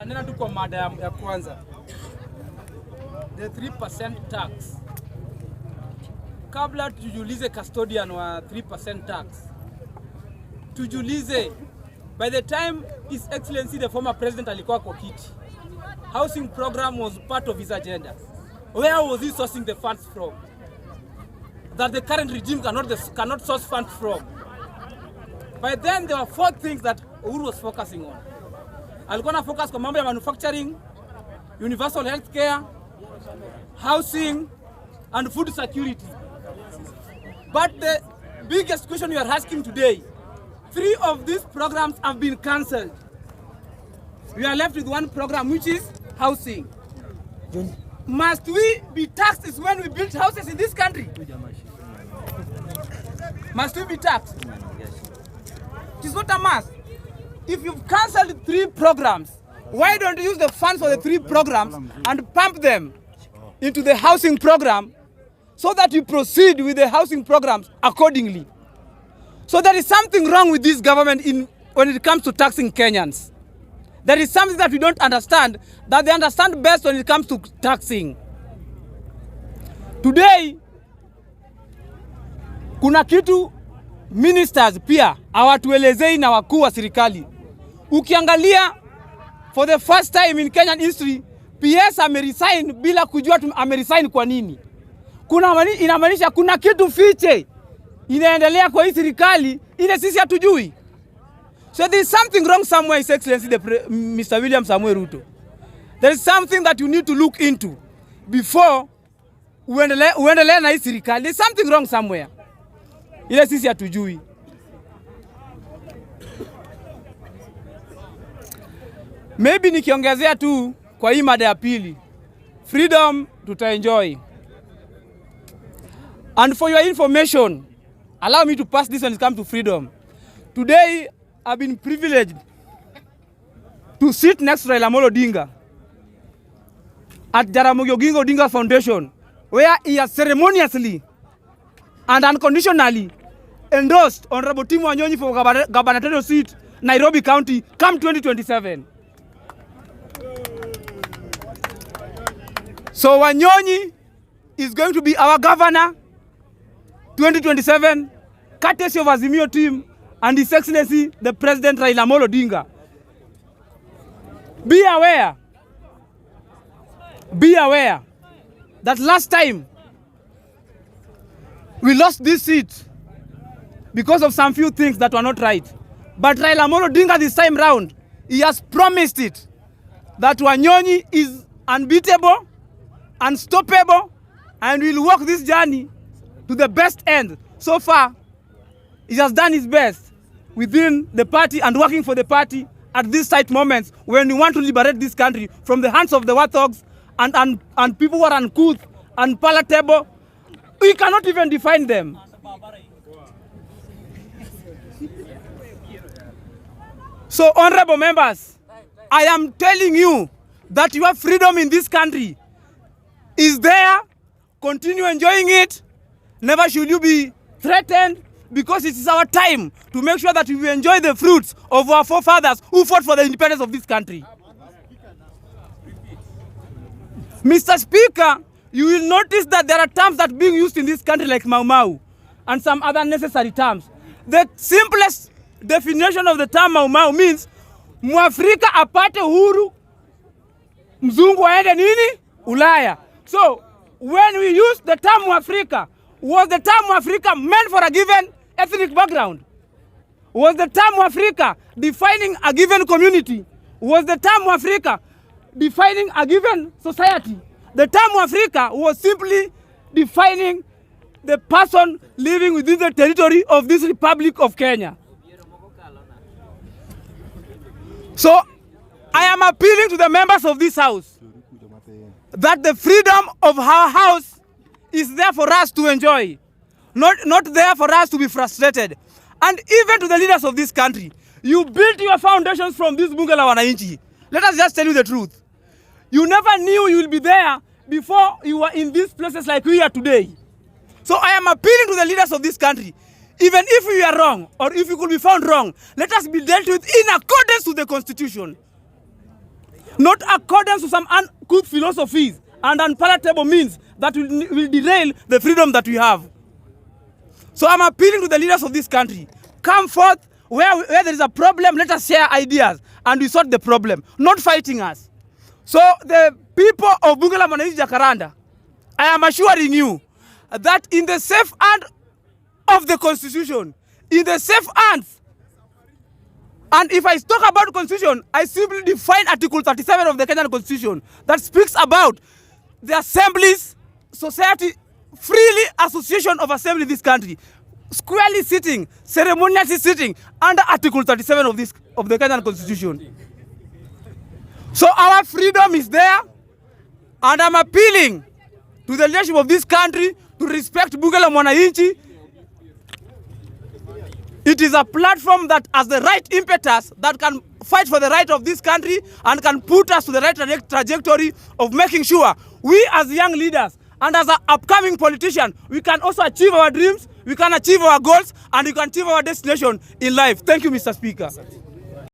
Nena tu kwa mada ya kwanza. The 3% tax. Kabla tujulize custodian wa 3% tax. Tujulize, by the time His Excellency the former president alikuwa kwa kiti, housing program was part of his agenda. Where was he sourcing the funds from? That the current regime cannot source funds from. By then there were 4 things that Uhuru was focusing on. Alikuwa na focus kwa mambo ya manufacturing, universal health care, housing and food security. But the biggest question we are asking today, 3 of these programs have been cancelled. We are left with 1 program, which is housing. Must we be taxed is when we build houses in this country? Must we be taxed? It is not a must. If you've cancelled 3 programs, why don't you use the funds for the 3 programs and pump them into the housing program so that you proceed with the housing programs accordingly? So there is something wrong with this government when it comes to taxing Kenyans. There is something that we don't understand, that they understand best when it comes to taxing. Today, kuna kitu ministers pia hawatuelezei na wakuu wa serikali. Ukiangalia, for the first time in Kenyan history, PS ameresign bila kujua ameresign kwa nini. Inamaanisha kuna kitu fiche inaendelea kwa hii serikali ile sisi hatujui. So there is something wrong somewhere, His Excellency Mr. William Samuel Ruto. There is something that you need to look into before uendelee na hii serikali. There is something wrong somewhere ile sisi hatujui. Maybe nikiongezea tu kwa hii mada ya pili, freedom tutaenjoy. And for your information, allow me to pass this when it comes to freedom. Today, I've been privileged to sit next to Raila Amolo Odinga at Jaramogi Oginga Odinga Foundation, where he has ceremoniously and unconditionally endorsed Honorable Tim Wanyonyi for gubernatorial seat, Nairobi County, come 2027. So Wanyonyi is going to be our governor 2027, courtesy of Azimio team and His Excellency the President Raila Amolo Odinga. Be aware that last time we lost this seat because of some few things that were not right. But Raila Amolo Odinga this time round, he has promised it that Wanyonyi is unbeatable, unstoppable, and will walk this journey to the best end. So far, he has done his best within the party and working for the party at these tight moments when we want to liberate this country from the hands of the warthogs and people who are uncouth and palatable. We cannot even define them. So, honorable members, I am telling you that your freedom in this country is there. Continue enjoying it. Never should you be threatened, because it is our time to make sure that we enjoy the fruits of our forefathers who fought for the independence of this country. Mr. Speaker, you will notice that there are terms that are being used in this country like Mau Mau and some other necessary terms. The simplest definition of the term Mau Mau means Mwafrika apate uhuru, mzungu aende nini? Ulaya. So when we use the term Mwafrika, was the term Mwafrika meant for a given ethnic background? Was the term Mwafrika defining a given community? Was the term Mwafrika defining a given society? The term Mwafrika was simply defining the person living within the territory of this Republic of Kenya. So I am appealing to the members of this house that the freedom of our house is there for us to enjoy, not there for us to be frustrated. And even to the leaders of this country, you built your foundations from this bunge la wananchi. Let us just tell you the truth. You never knew you will be there before you were in these places like we are today. So I am appealing to the leaders of this country. Even if we are wrong, or if we could be found wrong, let us be dealt with in accordance to the Constitution. not accordance to some uncouth philosophies and unpalatable means that will derail the freedom that we have. So I'm appealing to the leaders of this country. Come forth where there is a problem, let us share ideas and we sort the problem, not fighting us. So the people of Bunge la Mwananchi Jacaranda, I am assuring you that in the safe hand of the Constitution, in the safe hands, and if I talk about Constitution, I simply define Article 37 of the Kenyan Constitution that speaks about the assemblies, society, freely association of assembly in this country, squarely sitting, ceremoniously sitting under Article 37 of the Kenyan Constitution. So our freedom is there, and I'm appealing to the leadership of this country to respect Bunge la Mwananchi. It is a platform that has the right impetus that can fight for the right of this country and can put us to the right trajectory of making sure we as young leaders and as an upcoming politician, we can also achieve our dreams, we can achieve our goals, and we can achieve our destination in life. Thank you, Mr. Speaker.